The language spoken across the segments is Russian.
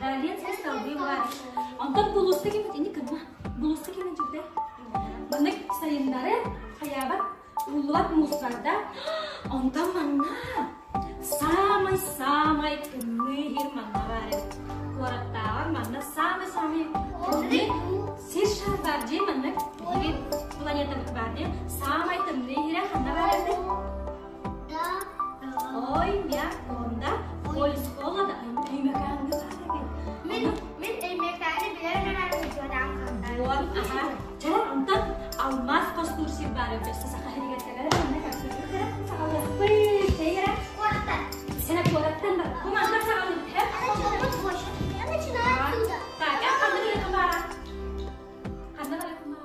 Да, lihat saya selalu bilang. Onton bulusnya gimana? Ini kena. Bulusnya gimana juga? Mana sayembara kayak apa? Ulat musada. Onton mana? Samai kemihir mana bare? Kuartawan mana samai. Ini sisa barje mana? Ini pelanya tempat barje. Samai kemihir mana bare? Oh iya, onda. Polis sekolah dah. Ini makan apa? Min makan biar kan jualan. Buat aha. Jangan onton almas konstruksi baru. Sesekali kita ada mana kan? Sekolah free, saya kuota. Saya kuota ber. Kamu mana sekolah? Ada cuma bos. Ada cina juga. Tak, kan kamu lagi kemarin. Kamu lagi kemarin.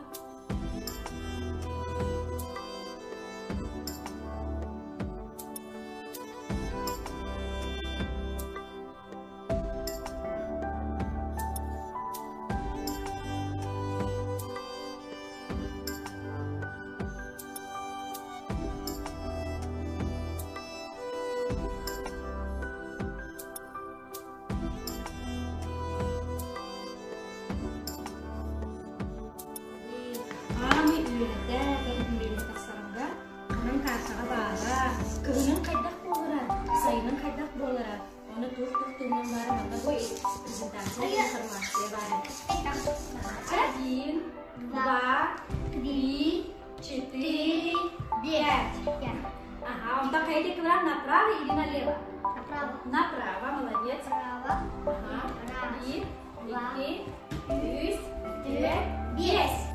Ага, он так идет направо или налево? Направо. Направо, молодец. Направо. Ага. Один, два, три, четыре, пять.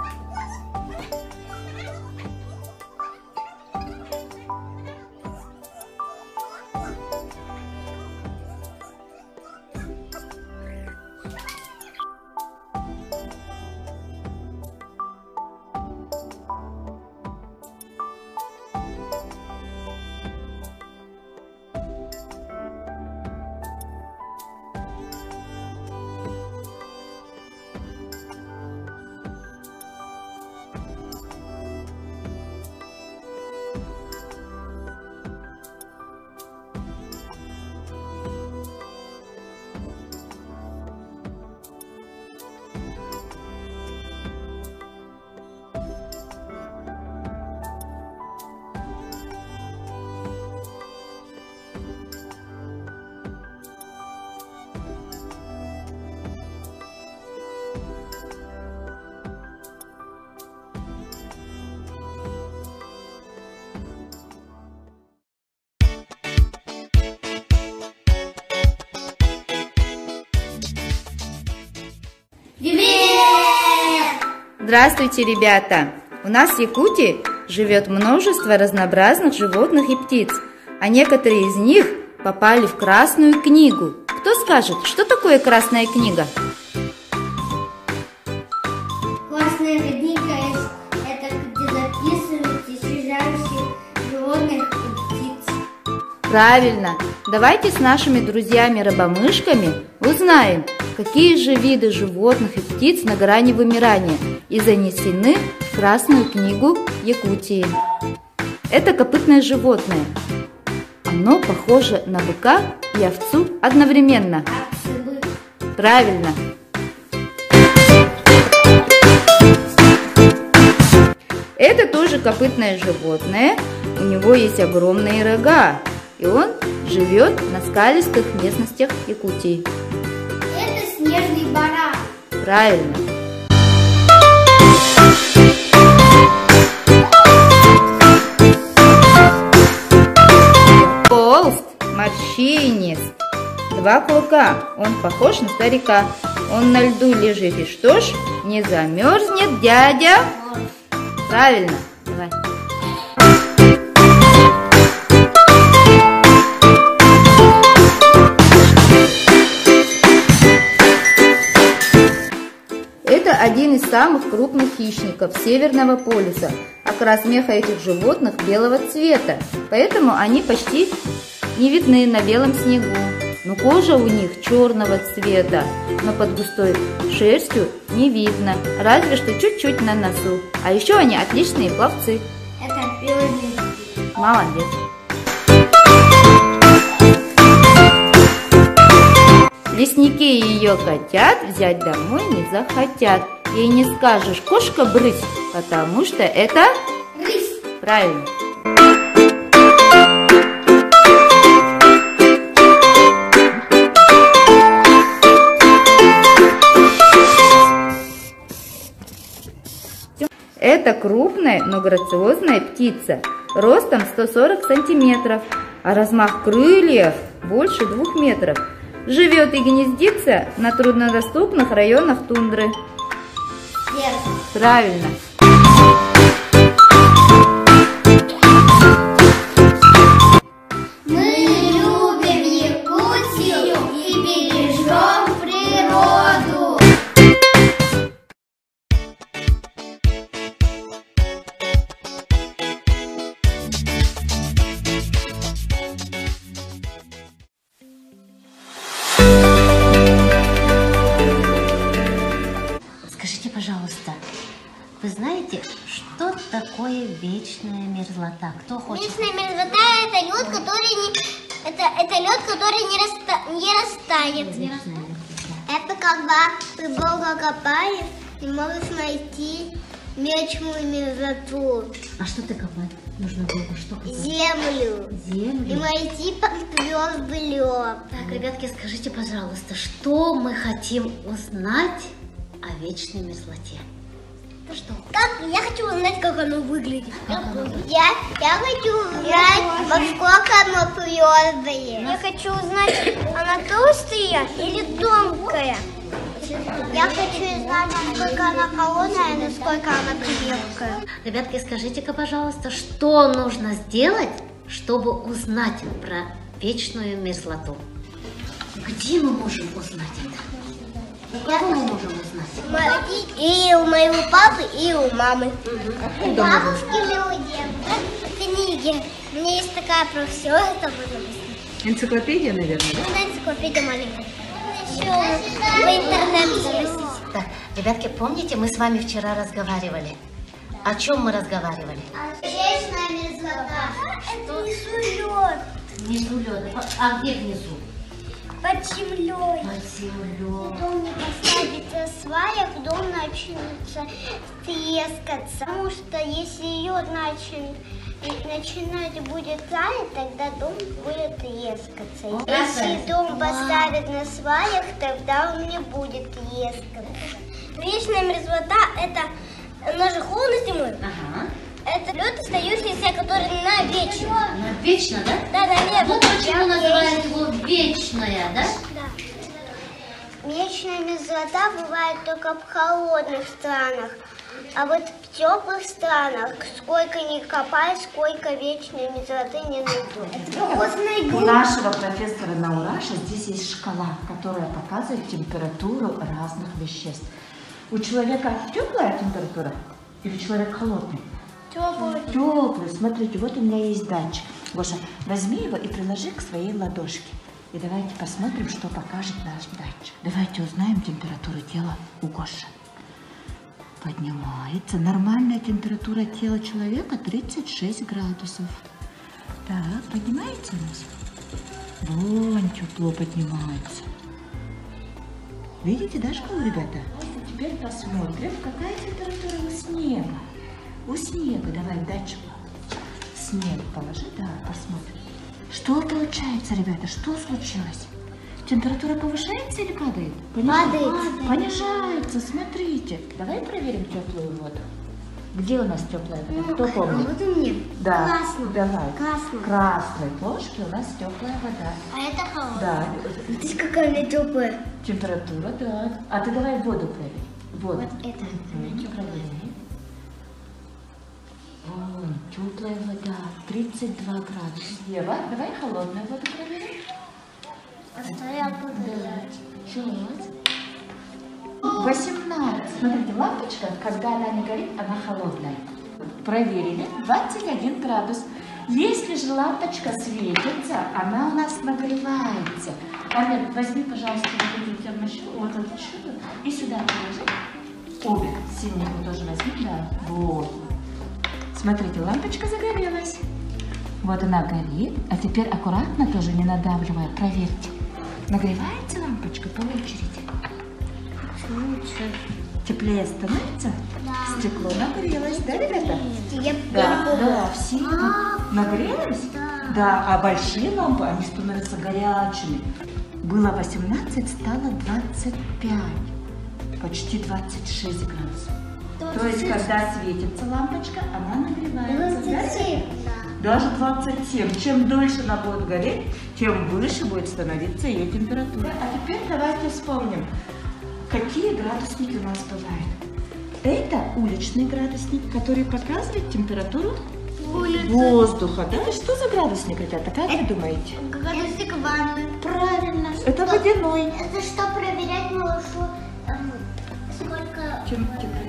Здравствуйте, ребята! У нас в Якутии живет множество разнообразных животных и птиц, а некоторые из них попали в Красную книгу. Кто скажет, что такое Красная книга? Красная книга – это где записывают исчезающих животных и птиц. Правильно! Давайте с нашими друзьями-рыбомышками узнаем, какие же виды животных и птиц на грани вымирания и занесены в Красную книгу Якутии. Это копытное животное. Оно похоже на быка и овцу одновременно. Правильно. Это тоже копытное животное. У него есть огромные рога, и он живет на скалистых местностях Якутии. Это снежный баран. Правильно. Толст, морщинист, два клыка. Он похож на старика. Он на льду лежит, и что ж, не замерзнет дядя? Правильно. Давай. Это один из самых крупных хищников Северного полюса. Окрас меха этих животных белого цвета, поэтому они почти не видны на белом снегу. Но кожа у них черного цвета, но под густой шерстью не видно, разве что чуть-чуть на носу. А еще они отличные пловцы. Это белый медведь. Молодец. Лесники ее котят взять домой не захотят. Ей не скажешь: кошка, брысь, потому что это... Рысь. Правильно. Это крупная, но грациозная птица, ростом 140 сантиметров, а размах крыльев больше 2 метров. Живет и гнездится на труднодоступных районах тундры. Верно. Правильно. Мы любим Якутию и бережем природу. Скажите, пожалуйста, вы знаете, что такое вечная мерзлота? Кто хочет? Вечная мерзлота – это лед, который не растает. Вечная мерзлота. Это когда вы долго копаешь и можешь найти вечную мерзлоту. А что ты копать? Нужно долго что копать? Землю. И Землю. найти подтвердый лед. Так, ребятки, скажите, пожалуйста, что мы хотим узнать о вечной мерзлоте? Что? Я хочу узнать, как оно выглядит. Я хочу узнать, насколько оно твердое. Я хочу узнать, она толстая или тонкая. Я хочу узнать, насколько она холодная и насколько она крепкая. Ребятки, скажите-ка, пожалуйста, что нужно сделать, чтобы узнать про вечную мерзлоту? Где мы можем узнать это? У кого мы можем узнать? И у моего папы, и у мамы. Откуда мы можем? Бабушки люди. В книге. У меня есть такая про все это было написано. Энциклопедия, наверное, да? Ну, энциклопедия маленькая. Еще в интернете спросить. Так, ребятки, помните, мы с вами вчера разговаривали? О чем мы разговаривали? Вечная мерзлота. Это внизу лед. Внизу лед. А где внизу? Под землей. Под землей. Дом не поставить на сваях, дом начнется трескаться. Потому что если лед начинать будет таять, тогда дом будет трескаться. Если дом поставить на сваях, тогда он не будет трескаться. Вечная мерзлота – это, она же холодно зимой. Ага. Это лед, остающийся, который навечно. Вечно, да? Да, навечно. Вот почему называют его вечная, да? Да. Вечная мерзлота бывает только в холодных странах. А вот в теплых странах, сколько ни копай, сколько вечной мерзлоты не найдут. У нашего профессора Наураша здесь есть шкала, которая показывает температуру разных веществ. У человека теплая температура или человек холодный? Теплый. Теплый. Смотрите, вот у меня есть датчик. Гоша, возьми его и приложи к своей ладошке. И давайте посмотрим, что покажет наш датчик. Давайте узнаем температуру тела у Гоши. Поднимается. Нормальная температура тела человека 36 градусов. Так, поднимается у нас? Вон, тепло поднимается. Видите, да, шкалу, ребята? Теперь посмотрим, какая температура у снега. У снега, давай датчик. Снег положи, да, посмотрим. Что получается, ребята, что случилось? Температура повышается или падает? Падает. Понижается, смотрите. Давай проверим теплую воду. Где у нас теплая вода? Кто помнит? Вот у меня. Да, Красный. давай. Красный. Красной ложки у нас теплая вода. А это холодно. Да. Видите, какая она теплая. Температура, да. А ты давай воду проверь. Воду. Вот это. Проверь. Вон, теплая вода, 32 градуса. Ева, давай холодную воду проверим. А что я буду делать? Сейчас. 18. Смотрите, лампочка, когда она не горит, она холодная. Проверили. 21 градус. Если же лампочка светится, она у нас нагревается. Амир, возьми, пожалуйста, вот эту термощупку, вот эту щупку и сюда положи. Обе синенькую тоже возьми, да. Вот. Смотрите, лампочка загорелась. Вот она горит. А теперь аккуратно, тоже не надавливая, проверьте. Нагревается лампочка по очереди? Теплее становится? Да. Стекло нагрелось, да, ребята? Да, все нагрелось? Да, а большие лампы, они становятся горячими. Было 18, стало 25, почти 26 градусов. То есть, когда светится лампочка, она нагревается. 27. Да? Даже 27. Чем дольше она будет гореть, тем выше будет становиться ее температура. А теперь давайте вспомним, какие градусники у нас бывают. Это уличный градусник, который показывает температуру воздуха. Да? Что за градусник, ребята? Как вы думаете? Градусник ванны. Правильно. Это водяной. Это что проверять малышу? Сколько?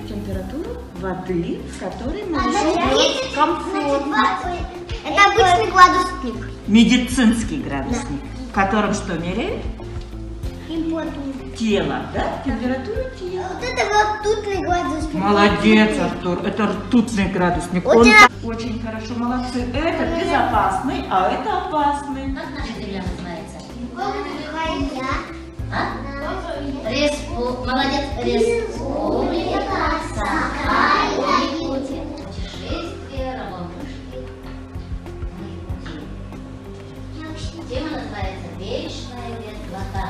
Температуру воды, в которой малышу будет комфортно. Это обычный градусник. Медицинский градусник, в котором что меряют? Тело, да? Температуру тела. Вот это ртутный градусник. Молодец, Артур. Это ртутный градусник. Он очень хорошо, молодцы. Это безопасный, а это опасный. Как наша земля называется? Да. Молодец. Республика Саха-Якутия. Путешествие рабовышки. Тема называется «Вечная мерзлота».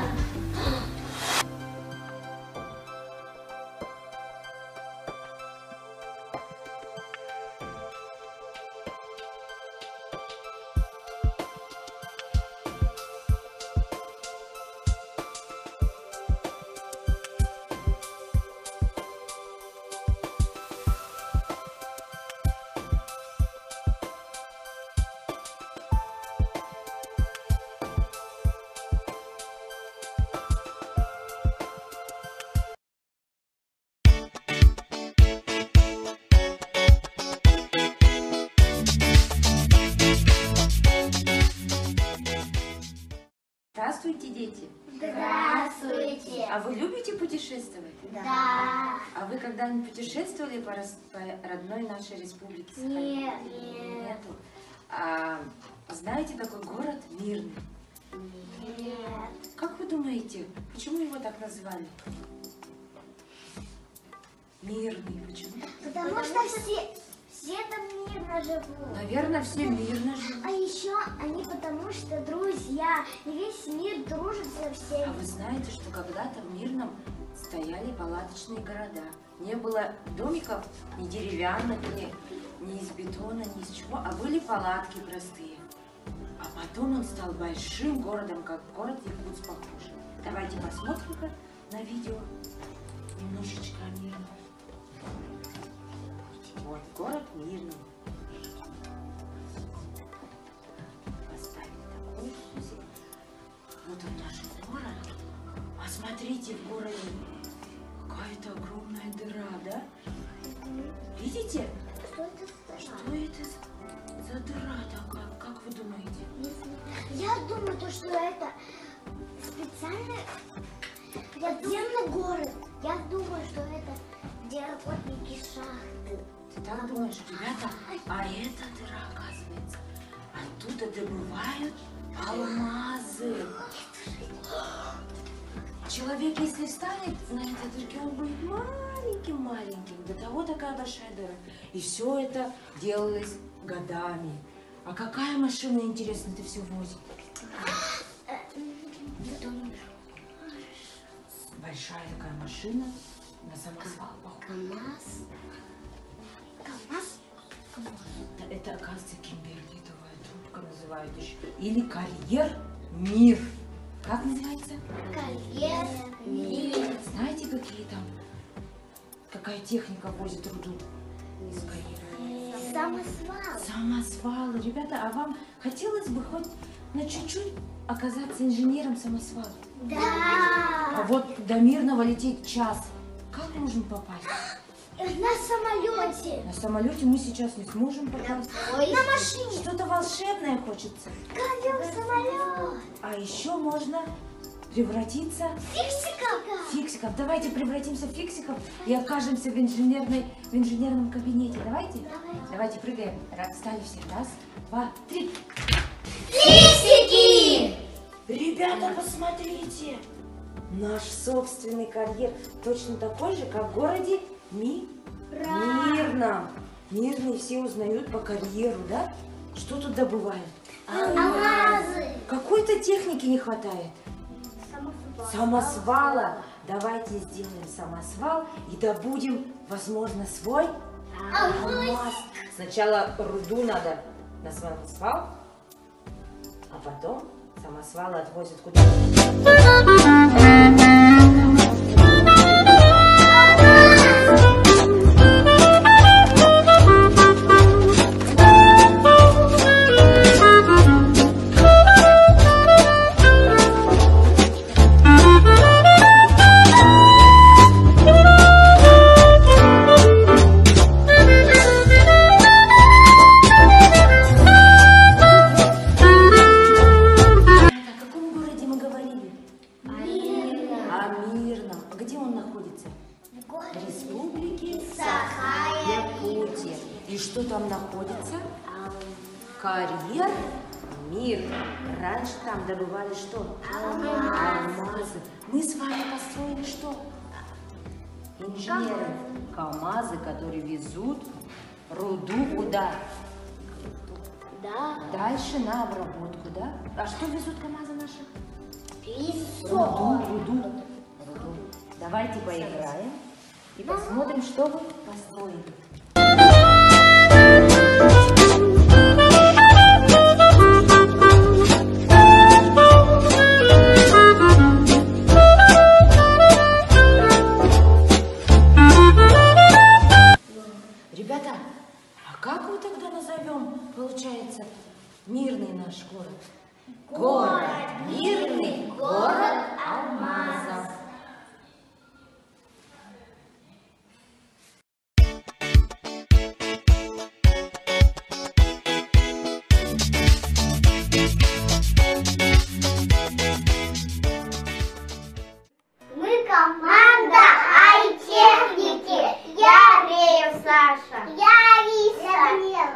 Здравствуйте, дети! Здравствуйте. А вы любите путешествовать? Да. А вы когда-нибудь путешествовали по родной нашей республике Саха-Якутия? Нет. Нету. А знаете такой город Мирный? Нет. Как вы думаете, почему его так назвали? Мирный, почему? Потому что все там мирно живут. Наверное, все мирно живут. А еще они потому что друзья. И весь мир дружит со А всеми. вы знаете, что когда-то в Мирном стояли палаточные города. Не было домиков ни деревянных, ни из бетона, ни из чего, а были палатки простые. А потом он стал большим городом, как город Якутск похож. Давайте посмотрим на видео немножечко о Мирном. Вот город Мирный. Поставили такой музей. Вот он наш город. А смотрите, в городе какая-то огромная дыра, да? Видите? Что это за дыра такая? Как вы думаете? Я думаю, что это специальный подземный город. Я думаю, что это где охотники шахты. Ты так думаешь, ребята? А эта дыра, оказывается, оттуда добывают алмазы. Человек, если встанет на этой дырке, он будет маленьким-маленьким. До того такая большая дыра. И все это делалось годами. А какая машина, интересно, ты все возит? Большая такая машина на самосвал похожа. КамАЗ? Это, оказывается, кимберлитовая трубка называют еще. Или карьер Мир. Как называется? Карьер Мир. Знаете, какая техника возит руду из карьера? Самосвал. Самосвалы. Ребята, а вам хотелось бы хоть на чуть-чуть оказаться инженером самосвала? Да. А вот до Мирного лететь час. Как можем попасть? На самолете. На самолете мы сейчас не сможем попасть. На машине. Что-то волшебное хочется. Самолет. А еще можно превратиться Фиксиков. в фиксиков. Давайте превратимся в фиксиков и окажемся в инженерном кабинете. Давайте? Давайте прыгаем. Встали все. Раз, два, три. Фиксики. Ребята, посмотрите! Наш собственный карьер точно такой же, как в городе Мирном. Мирные все узнают по карьеру, да? Что тут добывают? Алмазы. Какой-то техники не хватает. Самосвала. Давайте сделаем самосвал и добудем, возможно, свой алмаз. Сначала руду надо на самосвал, а потом самосвал отвозят куда? И что там находится? Карьер Мир. Раньше там добывали что? Алмазы. Мы с вами построили что? Инженеры. КамАЗы, которые везут руду куда? Да. Дальше на обработку, да? А что везут КамАЗы наши? Песок. Руду. Давайте поиграем и посмотрим, что вы построили. Ребята, а как мы тогда назовем, получается, мирный наш город? Город мирный, город алмазов. Мы команда ай-техники. Я Реев Саша. Я Алиса.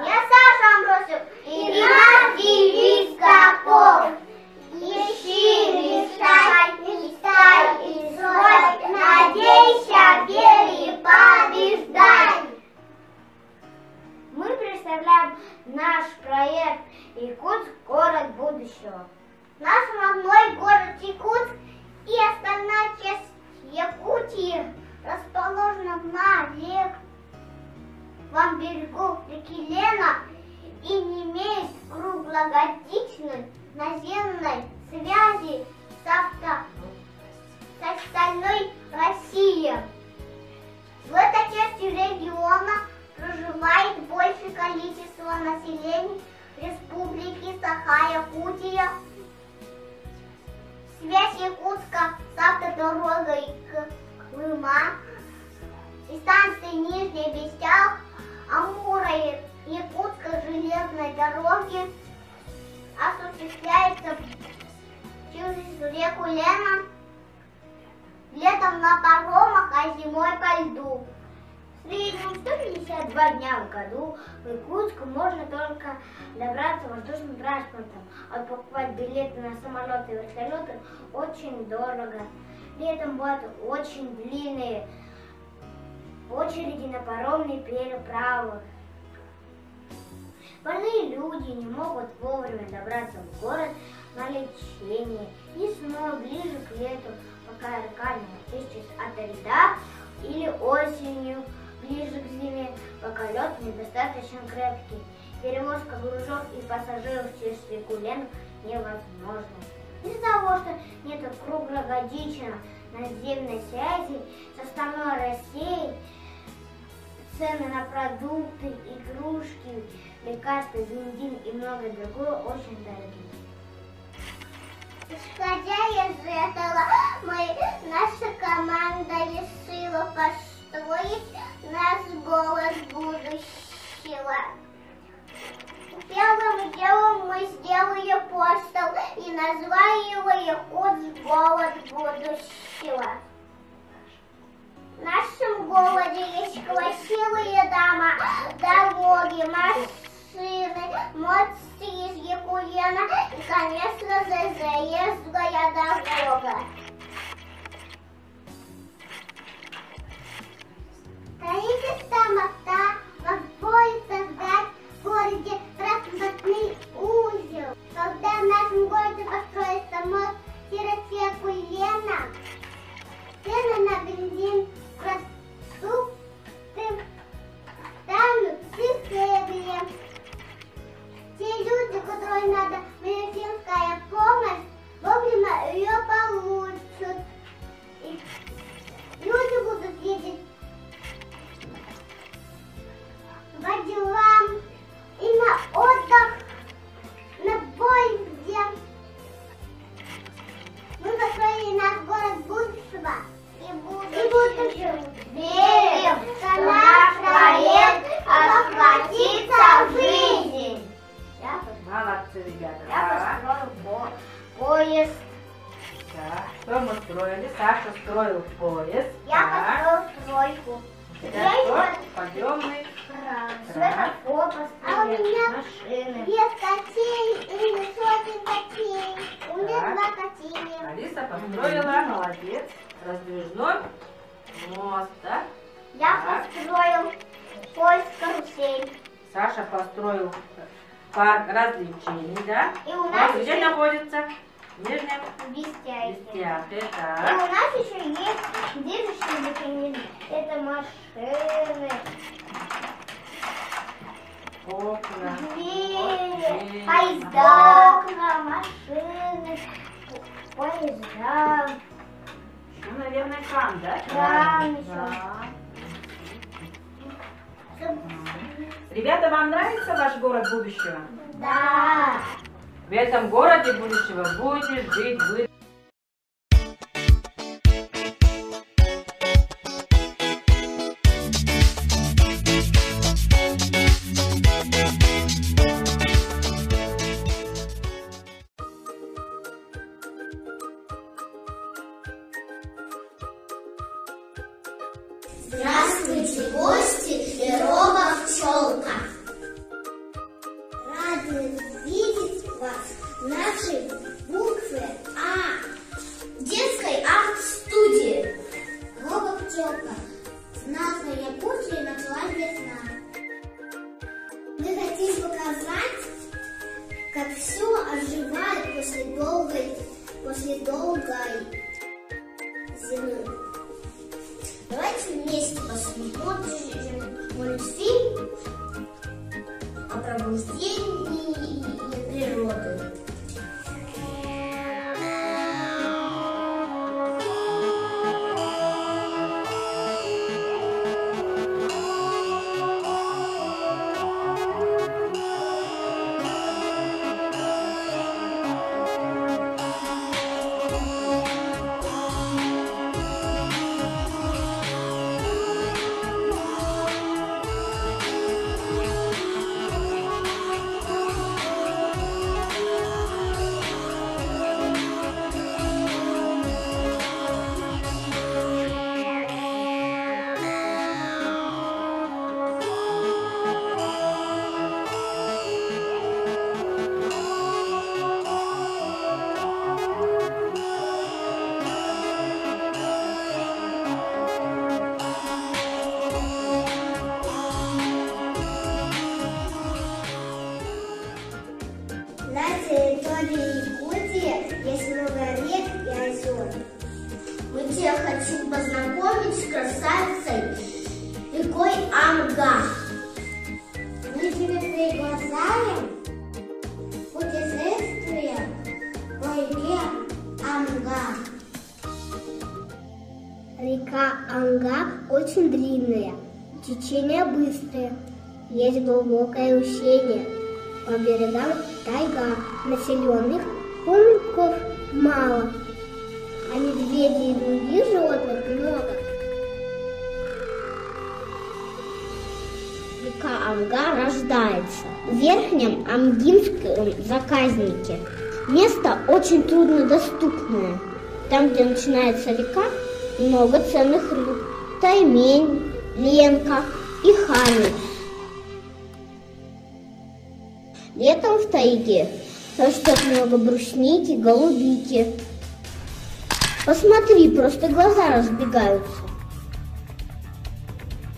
Я Саша Амбросов. И наш девиз таков. Ищи, решай, мечтай и строй. Надейся, верь и побеждай. Мы представляем наш проект Якутск, город будущего. Наш родной город Якутск и остальная часть Якутии расположена на левом берегу реки Лена и не имеет круглогодичной наземной связи с остальной Россией. В этой части региона проживает большее количество населения Республики Саха-Якутия. Связь Якутска с автодорогой Крыма и станцией Нижний Бестял, Амура и Якутской железной дороги осуществляется через реку Лена, летом на паромах, а зимой по льду. В среднем 152 дня в году в Якутск можно только добраться воздушным транспортом, а покупать билеты на самолеты и вертолеты очень дорого. Летом бывают очень длинные очереди на паромные переправы. Больные люди не могут вовремя добраться в город на лечение. Весной, ближе к лету, пока река не очистится от льда, или осенью, ближе к зиме, пока лед недостаточно крепкий. Перевозка грузов и пассажиров через реку Лен невозможна. Из-за того, что нет круглогодичной наземной связи с остальной Россией, цены на продукты, игрушки, лекарства, бензин и многое другое очень дорогие. Исходя из этого, наша команда решила построить наш город будущего. Первым делом мы сделали апостол и назвали его Якутск, город будущего. В нашем городе есть красивые дома, дороги, машины, мосты из Якулена и конечно, заездная дорога. Строительство моста позволит создать в городе транспортный узел. Когда в нашем городе построится мост через реку Лена, цены на бензин, продукты станут дешевле. Те люди, которым надо медицинская помощь, вовремя ее получат. И люди будут ездить по делам и на отдых, на поезде. Мы построили наш город будущего и будущего. Верим, что наш проект воплотится в жизнь. Молодцы, ребята. Я построил поезд. Так, что мы строили? Саша строил поезд. Я построил стройку. Подъемный. Светофор построил. А у меня машины. 2 качели или сотен качелей. У меня 2 качели. Алиса построила, молодец, раздвижной мост, да? Я построил поезд-карусель. Саша построил парк развлечений, да? И у нас Где еще находится? В Нижнем Бестяйке. Бестяке, И так. у нас еще есть движущие механизмы. Это машины, Окна. двери, поезда, машины, поезда. Ну, наверное, кран, да? Кран еще. Да. Ребята, вам нравится ваш город будущего? Да. В этом городе будущего будете жить вы. Здравствуйте, гости Перова пчелка. Рады видеть вас в нашей букве А детской арт-студии. Перова пчелка. С нас на Якутии началась весна. Мы хотим показать, как все оживает после долгой зимы. Давайте вместе посмотрим мультфильм о пробуждении природы. На территории Якутии есть много рек и озер. Мы тебя хотим познакомить с красавицей рекой Амга. Мы тебе приглашаем путешествие по реке Амга. Река Амга очень длинная, течение быстрое, есть глубокое ущелье. По берегам тайга, населенных пунктов мало, а медведей и других животных много. Река Амга рождается в Верхнем Амгинском заказнике. Место очень труднодоступное. Там, где начинается река, много ценных рыб. Таймень, ленка и хами. Летом в тайге Растет много брусники, голубики. Посмотри, просто глаза разбегаются.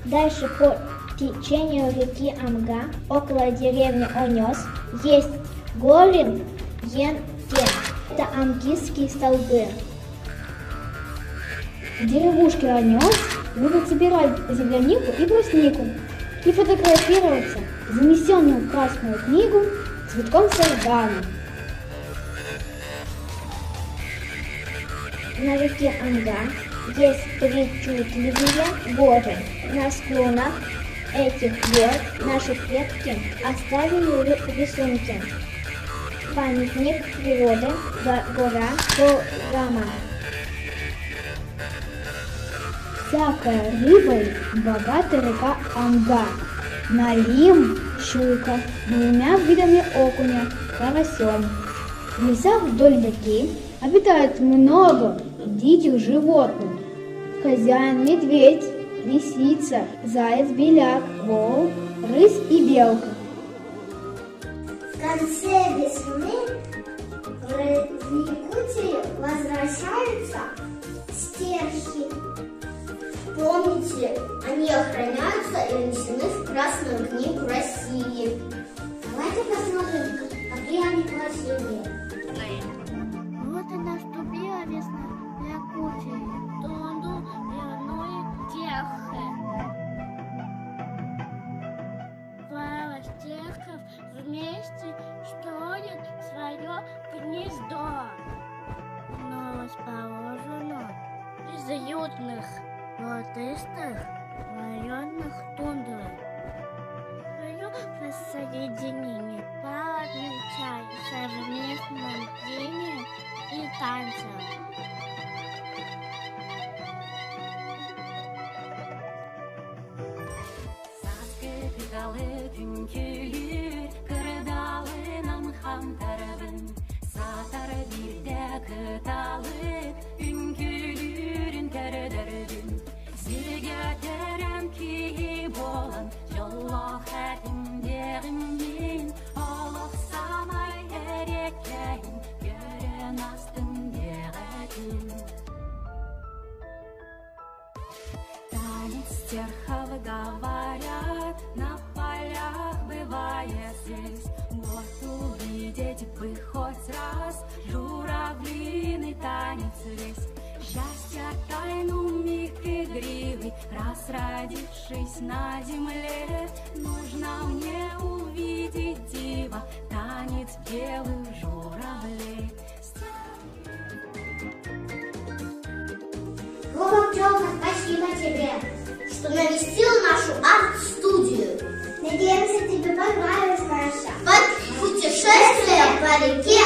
Дальше по течению реки Амга, около деревни Онес, есть Горин Йен-Кен. Это амгийские столбы. В деревушке Онес любят собирать землянику и бруснику и фотографироваться в занесенную в Красную книгу цветком сардана. На реке Амга есть причудливые горы. На склонах этих гор наши предки оставили рисунки. Памятник природы гора Кургама. Всякой рыбой богата река Амга. Налим, щука, двумя видами окуня, карасем. В лесах вдоль реки обитает много диких животных. Хозяин медведь, лисица, заяц, беляк, волк, рысь и белка. В конце весны в Якутии возвращаются стерхи. Помните, они охраняются и внесены в Красную книгу России. Давайте посмотрим, какие они красивые. Вот и наступила весна в Якутии. Тунду вернули терхи. Пара стерхов вместе строят свое гнездо. Но расположено из уютных болотистых районах тундры. Посередине пара отмечает совместным пением и танцем. Стерхов говорят, на полях бывает здесь. Вот увидеть бы хоть раз журавлиный танец весь. Счастья тайну миг игривый, раз родившись на земле, нужно мне увидеть диво, танец белых журавлей. Вова, Пчелка, спасибо тебе, что навестил нашу арт-студию. Надеемся, тебе понравилось наше путешествие по реке